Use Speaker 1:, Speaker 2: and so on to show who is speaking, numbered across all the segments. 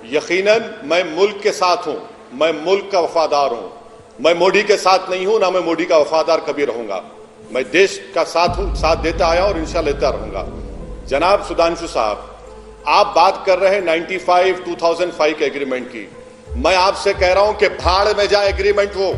Speaker 1: यकीनन मैं मुल्क के साथ हूं, मैं मुल्क का वफादार हूं। मैं मोदी के साथ नहीं हूं, ना मैं मोदी का वफादार कभी रहूंगा। मैं देश का साथ हूं, साथ देता आया और इंशाल्लाह देता रहूंगा। जनाब सुधांशु साहब, आप बात कर रहे हैं 2005 के एग्रीमेंट की। मैं आपसे कह रहा हूं कि भाड़ में जाए एग्रीमेंट वो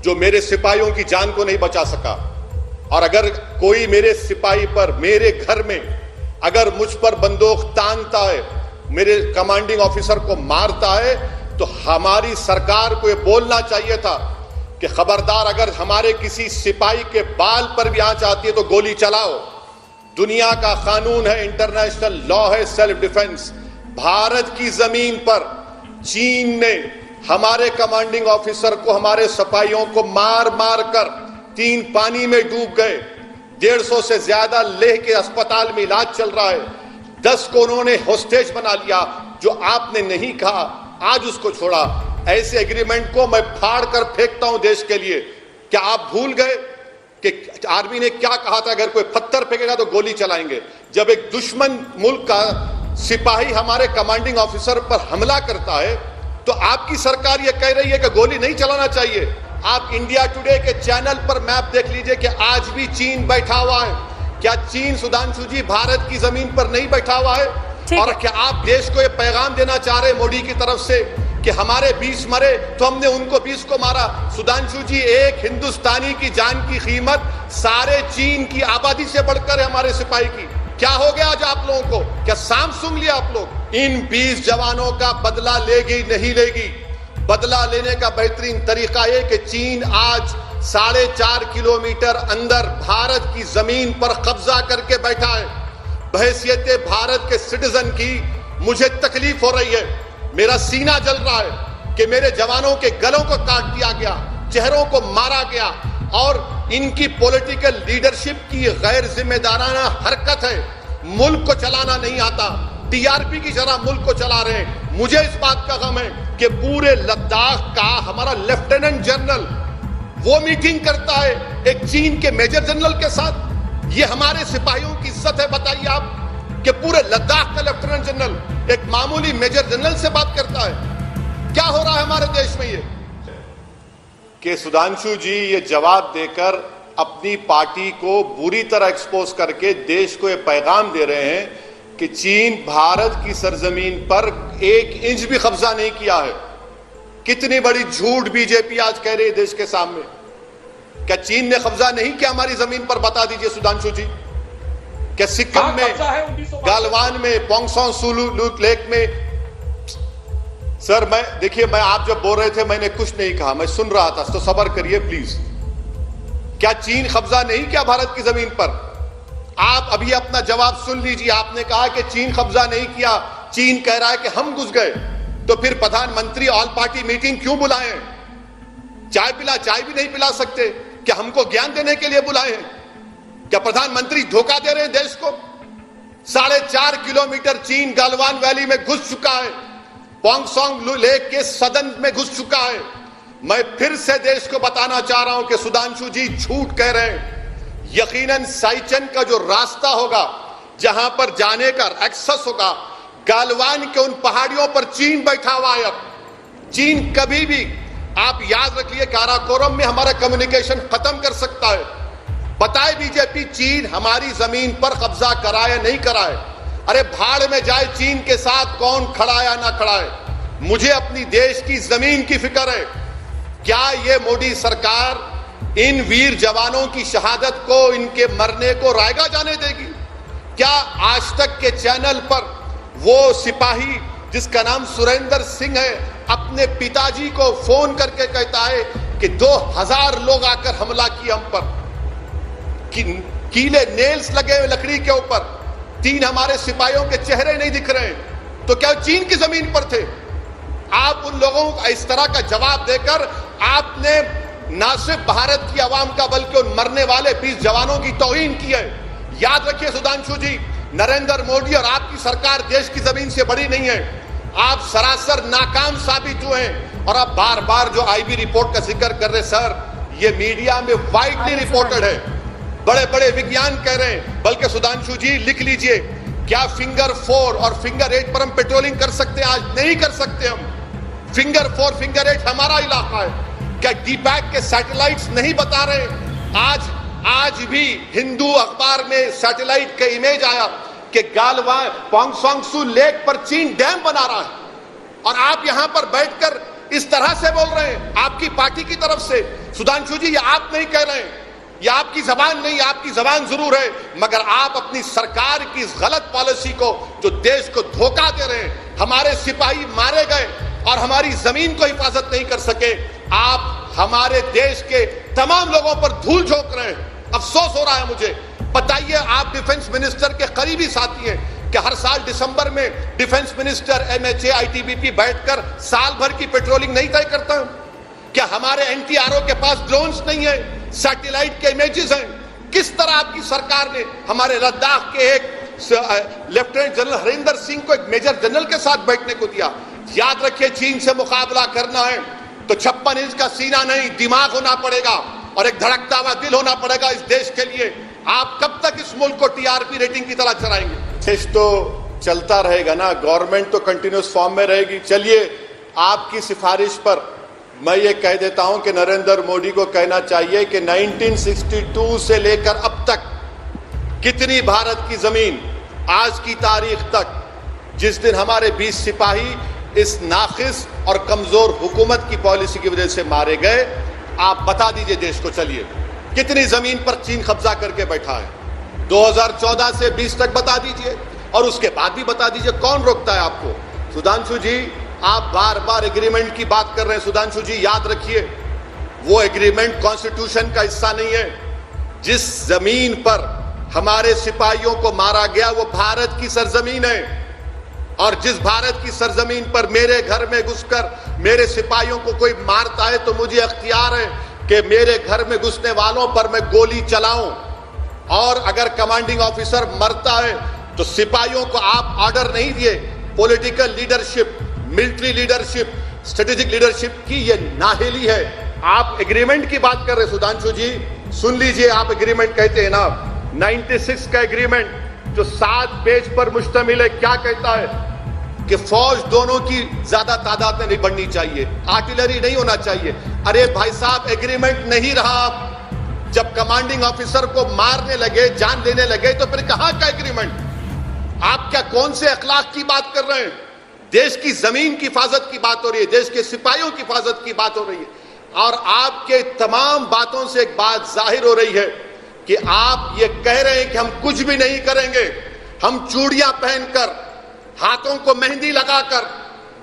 Speaker 1: जो मेरे सिपाहियों की जान को नहीं बचा सका। और अगर कोई मेरे सिपाही पर, मेरे घर में अगर मुझ पर बंदूक तानता है, मेरे कमांडिंग ऑफिसर को मारता है, तो हमारी सरकार को यह बोलना चाहिए था कि खबरदार, अगर हमारे किसी सिपाही के बाल पर भी आंच आती है तो गोली चलाओ। दुनिया का कानून है, इंटरनेशनल लॉ है, सेल्फ डिफेंस। भारत की जमीन पर चीन ने हमारे कमांडिंग ऑफिसर को, हमारे सिपाहियों को मार मार कर 3 पानी में डूब गए। 150 से ज्यादा लेह के अस्पताल में इलाज चल रहा है। 10 को उन्होंने होस्टेज बना लिया। जो आपने नहीं कहा, आज उसको छोड़ा। ऐसे एग्रीमेंट को मैं फाड़ कर फेंकता हूं देश के लिए। क्या आप भूल गए कि आर्मी ने क्या कहा था? अगर कोई पत्थर फेंकेगा तो गोली चलाएंगे। जब एक दुश्मन मुल्क का सिपाही हमारे कमांडिंग ऑफिसर पर हमला करता है तो आपकी सरकार यह कह रही है कि गोली नहीं चलाना चाहिए। आप इंडिया टुडे के चैनल पर मैप देख लीजिए कि आज भी चीन बैठा हुआ है। क्या चीन, सुधांशु जी, भारत की जमीन पर नहीं बैठा हुआ है? और क्या आप देश को यह पैगाम देना चाह रहे मोदी की तरफ से कि हमारे 20 मरे तो हमने उनको 20 को मारा? सुधांशु जी, एक हिंदुस्तानी की जान की कीमत सारे चीन की आबादी से बढ़कर है हमारे सिपाही की। क्या हो गया आज आप लोगों को? क्या सांप सूंघ लिया आप लोग? इन 20 जवानों का बदला लेगी नहीं लेगी? बदला लेने का बेहतरीन तरीका यह कि चीन आज 4.5 किलोमीटर अंदर भारत की जमीन पर कब्जा करके बैठा है। बहैसियत भारत के सिटीजन की मुझे तकलीफ हो रही है। मेरा सीना जल रहा है कि मेरे जवानों के गलों को काट दिया गया, चेहरों को मारा गया, और इनकी पॉलिटिकल लीडरशिप की गैर जिम्मेदाराना हरकत है। मुल्क को चलाना नहीं आता, टीआरपी की तरह मुल्क को चला रहे हैं। मुझे इस बात का गम है कि पूरे लद्दाख का हमारा लेफ्टिनेंट जनरल वो मीटिंग करता है एक चीन के मेजर जनरल के साथ। ये हमारे सिपाहियों की इज्जत है? बताइए आप कि पूरे लद्दाख का लेफ्टिनेंट जनरल एक मामूली मेजर जनरल से बात करता है। क्या हो रहा है हमारे देश में? ये कि सुधांशु जी ये जवाब देकर अपनी पार्टी को बुरी तरह एक्सपोज करके देश को ये पैगाम दे रहे हैं कि चीन भारत की सरजमीन पर 1 इंच भी कब्जा नहीं किया है। कितनी बड़ी झूठ बीजेपी आज कह रही है देश के सामने। क्या चीन ने कब्जा नहीं किया हमारी जमीन पर? बता दीजिए सुधांशु जी। क्या सिक्किम में, गालवान में, पोंगसोंग सुलू लेक में? सर मैं आप जब बोल रहे थे मैंने कुछ नहीं कहा, मैं सुन रहा था, तो सब्र करिए प्लीज। क्या चीन कब्जा नहीं किया भारत की जमीन पर? आप अभी अपना जवाब सुन लीजिए। आपने कहा कि चीन कब्जा नहीं किया, चीन कह रहा है कि हम घुस गए। तो फिर प्रधानमंत्री ऑल पार्टी मीटिंग क्यों बुलाए? चाय भी नहीं पिला सकते? क्या हमको ज्ञान देने के लिए बुलाए हैं? क्या प्रधानमंत्री धोखा दे रहे हैं देश को? 4.5 किलोमीटर चीन गालवान वैली में घुस चुका है, पोंगसोंग लेक के सदन में घुस चुका है। मैं फिर से देश को बताना चाह रहा हूं कि सुधांशु जी झूठ कह रहे हैं। यकीनन साइचन का जो रास्ता होगा, जहां पर जाने का एक्सेस होगा, गालवान के उन पहाड़ियों पर चीन बैठा हुआ है। अब चीन कभी भी, आप याद रखिए, काराकोरम में हमारा कम्युनिकेशन खत्म कर सकता है। बताए बीजेपी चीन हमारी जमीन पर कब्जा कराए नहीं कराए? अरे भाड़ में जाए चीन के साथ कौन खड़ा या ना खड़ा है। मुझे अपनी देश की जमीन की फिक्र है। क्या ये मोदी सरकार इन वीर जवानों की शहादत को, इनके मरने को रायगा जाने देगी? क्या आज तक के चैनल पर वो सिपाही जिसका नाम सुरेंद्र सिंह है अपने पिताजी को फोन करके कहता है कि 2000 लोग आकर हमला किए हम पर, कीले नेल्स लगे हुए लकड़ी के ऊपर, 3 हमारे सिपाहियों के चेहरे नहीं दिख रहे? तो क्या चीन की जमीन पर थे? आप उन लोगों को इस तरह का जवाब देकर आपने ना सिर्फ भारत की आवाम का बल्कि उन मरने वाले 20 जवानों की तौहीन की है। याद रखिए सुधांशु जी, नरेंद्र मोदी और आपकी सरकार देश की जमीन से बड़ी नहीं है। आप सरासर नाकाम साबित हुए हैं। और आप बार बार जो आईबी रिपोर्ट का जिक्र कर रहे सर, ये मीडिया में वाइडली रिपोर्टेड है, बड़े बड़े विज्ञान कह रहे हैं। बल्कि सुधांशु जी लिख लीजिए क्या फिंगर 4 और फिंगर 8 पर हम पेट्रोलिंग कर सकते हैं? आज नहीं कर सकते हम। फिंगर 4 फिंगर 8 हमारा इलाका है। क्या डीपैक के सैटेलाइट्स नहीं बता रहे? आज भी हिंदू अखबार में सैटेलाइट का इमेज आया कि गालवान पोंगसोंगसू लेक पर चीन डैम बना रहा है और आप यहां पर बैठकर इस तरह से बोल रहे हैं आपकी पार्टी की तरफ से। सुधांशु जी, ये आप नहीं कह रहे हैं, ये आपकी जबान नहीं, आपकी जबान जरूर है, मगर आप अपनी सरकार की इस गलत पॉलिसी को, जो देश को धोखा दे रहे हैं, हमारे सिपाही मारे गए और हमारी जमीन को हिफाजत नहीं कर सके, आप हमारे देश के तमाम लोगों पर धूल झोंक रहे हैं। अफसोस हो रहा है मुझे। बताइए, आप डिफेंस मिनिस्टर के करीबी साथी हैं कि हर साल दिसंबर में डिफेंस मिनिस्टर एमएचए आईटीबीपी बैठकर साल भर की पेट्रोलिंग नहीं तय करता? क्या हमारे एनटीआरओ के पास ड्रोन्स नहीं है, सैटेलाइट के इमेजेस हैं? किस तरह आपकी सरकार ने हमारे लद्दाख के एक लेफ्टिनेंट जनरल हरिंदर सिंह को एक मेजर जनरल के साथ बैठने को दिया? याद रखिए, चीन से मुकाबला करना है तो 56 इंच का सीना नहीं, दिमाग होना पड़ेगा और एक धड़कता हुआ दिल होना पड़ेगा इस देश के लिए। आप कब तक इस मुल्क को टीआरपी रेटिंग की तरह चलाएंगे? देश तो चलता रहेगा ना, गवर्नमेंट तो कंटिन्यूस फॉर्म में रहेगी। चलिए, आपकी सिफारिश पर मैं ये कह देता हूं कि नरेंद्र मोदी को कहना चाहिए कि 1962 से लेकर अब तक कितनी भारत की जमीन आज की तारीख तक, जिस दिन हमारे 20 सिपाही इस नाखिस और कमजोर हुकूमत की पॉलिसी की वजह से मारे गए, आप बता दीजिए देश को। चलिए, कितनी जमीन पर चीन कब्जा करके बैठा है? 2014 से 20 तक बता दीजिए और उसके बाद भी बता दीजिए। कौन रोकता है आपको? सुधांशु जी, आप बार बार एग्रीमेंट की बात कर रहे हैं। सुधांशु जी, याद रखिए, वो एग्रीमेंट कॉन्स्टिट्यूशन का हिस्सा नहीं है। जिस जमीन पर हमारे सिपाहियों को मारा गया वो भारत की सरजमीन है, और जिस भारत की सरजमीन पर मेरे घर में घुसकर मेरे सिपाहियों को कोई मारता है तो मुझे अख्तियार है कि मेरे घर में घुसने वालों पर मैं गोली चलाऊं। और अगर कमांडिंग ऑफिसर मरता है तो सिपाहियों को आप ऑर्डर नहीं दिए। Political leadership, military leadership, strategic leadership की ये नाहेली है। आप एग्रीमेंट की बात कर रहे हैं सुधांशु जी, सुन लीजिए, आप एग्रीमेंट कहते हैं ना, 96 का एग्रीमेंट जो 7 पेज पर मुश्तमिल है, क्या कहता है कि फौज दोनों की ज्यादा तादाद में नहीं बढ़नी चाहिए, आर्टिलरी नहीं होना चाहिए। अरे भाई साहब, एग्रीमेंट नहीं रहा। जब कमांडिंग ऑफिसर को मारने लगे, जान लेने लगे, तो फिर कहां का एग्रीमेंट? आप क्या कौन से अखलाक की बात कर रहे हैं? देश की जमीन की हिफाजत की बात हो रही है, देश के सिपाहियों की हिफाजत की बात हो रही है। और आपके तमाम बातों से एक बात जाहिर हो रही है कि आप ये कह रहे हैं कि हम कुछ भी नहीं करेंगे, हम चूड़ियां पहनकर, हाथों को मेहंदी लगाकर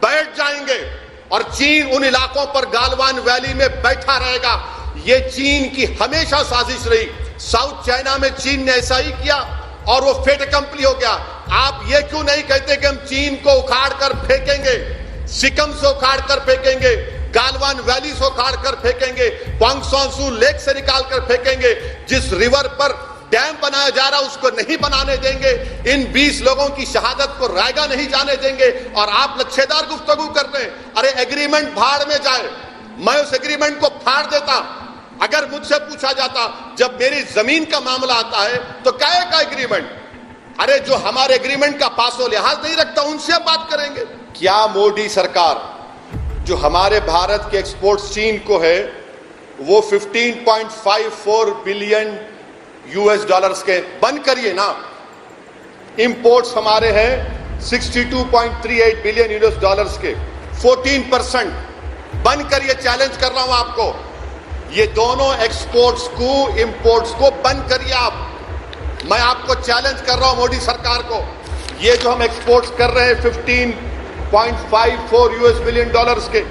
Speaker 1: बैठ जाएंगे और चीन उन इलाकों पर गालवान वैली में बैठा रहेगा। ये चीन की हमेशा साजिश रही। साउथ चाइना में चीन ने ऐसा ही किया और वो फेट कंपनी हो गया। आप ये क्यों नहीं कहते कि हम चीन को उखाड़ कर फेंकेंगे, सिक्किम से उखाड़ कर फेंकेंगे, गालवान वैली से उखाड़ कर फेंकेंगे, पोंगसोंगसू लेक से निकाल कर फेंकेंगे। जिस रिवर पर डैम बनाया जा रहा उसको नहीं बनाने देंगे। इन 20 लोगों की शहादत को रायगा नहीं जाने देंगे और आप लच्छेदार गुफ्तगू कर रहे हैं। अरे एग्रीमेंट भाड़ में जाए, मैं उस एग्रीमेंट को फाड़ देता। अगर मुझसे पूछा जाता, जब मेरी जमीन का मामला आता है तो क्या का एग्रीमेंट? अरे जो हमारे एग्रीमेंट का पासो लिहाज नहीं रखता उनसे हम बात करेंगे। क्या मोदी सरकार जो हमारे भारत के एक्सपोर्ट्स चीन को है वो 15.54 बिलियन यूएस डॉलर्स के बंद करिए ना। इंपोर्ट्स हमारे हैं 62.38 बिलियन यूएस डॉलर्स के, 14% बंद करिए। चैलेंज कर रहा हूं आपको, ये दोनों एक्सपोर्ट्स को, इंपोर्ट्स को बंद करिए आप। मैं आपको चैलेंज कर रहा हूं मोदी सरकार को। ये जो हम एक्सपोर्ट्स कर रहे हैं 15.54 यूएस बिलियन डॉलर्स के,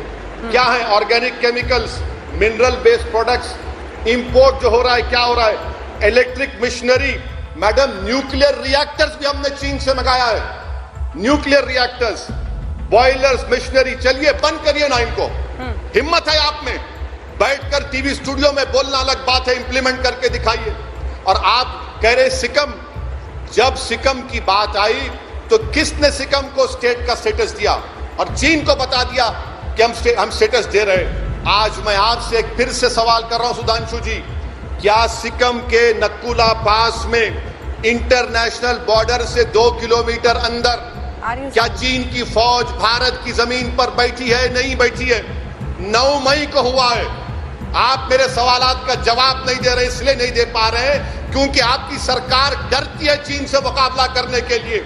Speaker 1: क्या है? Organic chemicals, mineral based products. Import जो हो रहा है, क्या हो रहा है? Electric machinery, madam, nuclear reactors भी हमने चीन से मंगाया है। Nuclear reactors, boilers, machinery. चलिए बंद करिए ना इनको। हिम्मत है आप में, बैठकर टीवी स्टूडियो में बोलना अलग बात है, इंप्लीमेंट करके दिखाइए। और आप कह रहे सिक्किम, जब सिक्किम की बात आई तो किसने सिक्किम को स्टेट का स्टेटस दिया? और चीन को बता दिया कि हम स्टेटस दे रहे हैं। आज मैं आपसे फिर से सवाल कर रहा हूं सुधांशु जी, क्या सिक्किम के नक्कुला पास में इंटरनेशनल बॉर्डर से 2 किलोमीटर अंदर क्या चीन की फौज भारत की जमीन पर बैठी है? नहीं बैठी है। 9 मई को हुआ है। आप मेरे सवालात का जवाब नहीं दे रहे, इसलिए नहीं दे पा रहे हैं क्योंकि आपकी सरकार डरती है चीन से मुकाबला करने के लिए।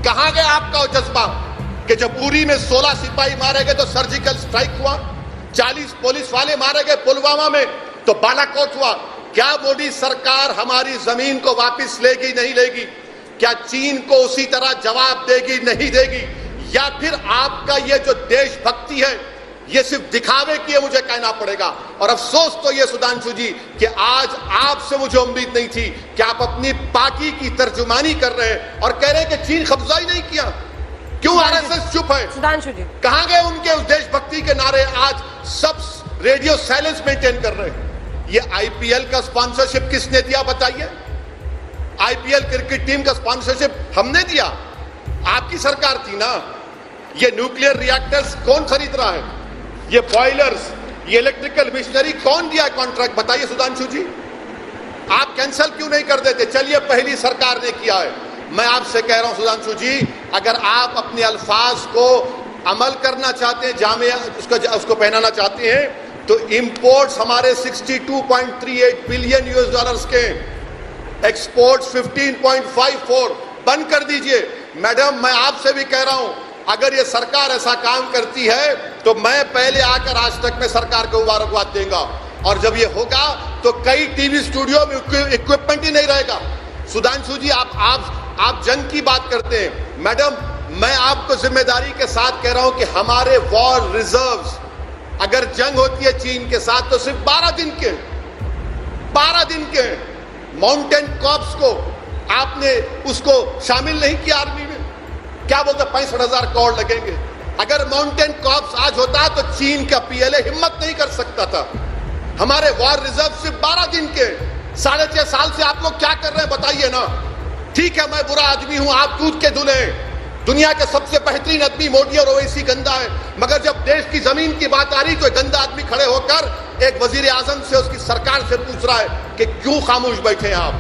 Speaker 1: कहां गया आपका वो जज्बा कि जब उरी में 16 सिपाही मारे गए तो सर्जिकल स्ट्राइक हुआ, 40 पुलिस वाले मारे गए पुलवामा में तो बालाकोट हुआ। क्या मोदी सरकार हमारी जमीन को वापस लेगी? नहीं लेगी। क्या चीन को उसी तरह जवाब देगी? नहीं देगी। या फिर आपका ये जो देशभक्ति है ये सिर्फ दिखावे की है, मुझे कहना पड़ेगा। और अफसोस तो ये सुधांशु जी कि आज आपसे मुझे उम्मीद नहीं थी कि आप अपनी पार्टी की तर्जुमानी कर रहे हैं और कह रहे हैं कि चीन कब्जा ही नहीं किया। क्यों आरएसएस चुप है?
Speaker 2: सुधांशु जी
Speaker 1: कहां गए उनके उस देशभक्ति के नारे? आज सब रेडियो साइलेंस मेंटेन कर रहे हैं। ये आईपीएल का स्पॉन्सरशिप किसने दिया बताइए? आईपीएल क्रिकेट टीम का स्पॉन्सरशिप हमने दिया, आपकी सरकार थी ना। ये न्यूक्लियर रिएक्टर्स कौन खरीद रहा है? ये बॉयलर्स, ये इलेक्ट्रिकल मशीनरी कौन दिया कॉन्ट्रैक्ट? बताइए सुधांशु जी। आप कैंसिल क्यों नहीं कर देते? चलिए पहली सरकार ने किया है। मैं आपसे कह रहा हूं सुधांशु जी, अगर आप अपने अल्फाज को अमल करना चाहते हैं, जामे उसको पहनाना चाहते हैं, तो इंपोर्ट्स हमारे 62.38 बिलियन यूएस डॉलर्स के, एक्सपोर्ट्स 15.54 बंद कर दीजिए। मैडम मैं आपसे भी कह रहा हूं, अगर ये सरकार ऐसा काम करती है तो मैं पहले आकर आज तक में सरकार को मुबारकबाद देगा। और जब ये होगा तो कई टीवी स्टूडियो में इक्विपमेंट ही नहीं रहेगा। सुधांशु जी आप जंग की बात करते हैं। मैडम मैं आपको जिम्मेदारी के साथ कह रहा हूं कि हमारे वॉर रिजर्व्स, अगर जंग होती है चीन के साथ तो सिर्फ 12 दिन के माउंटेन कॉर्प्स को आपने उसको शामिल नहीं किया आर्मी में। क्या बोलते 65,000 करोड़ लगेंगे। अगर माउंटेन कॉर्प्स आज होता तो चीन का पीएलए हिम्मत नहीं कर सकता था। हमारे वॉर रिजर्व सिर्फ 12 दिन के। 6.5 साल से आप लोग क्या कर रहे हैं बताइए ना। ठीक है मैं बुरा आदमी हूं, आप दूध के दूल्हे हैं। दुनिया के सबसे बेहतरीन आदमी मोदी और ओवैसी गंदा है, मगर जब देश की जमीन की बात आ रही तो गंदा आदमी खड़े होकर एक वजीर आजम से उसकी सरकार से पूछ रहा है कि क्यों खामोश बैठे हैं आप।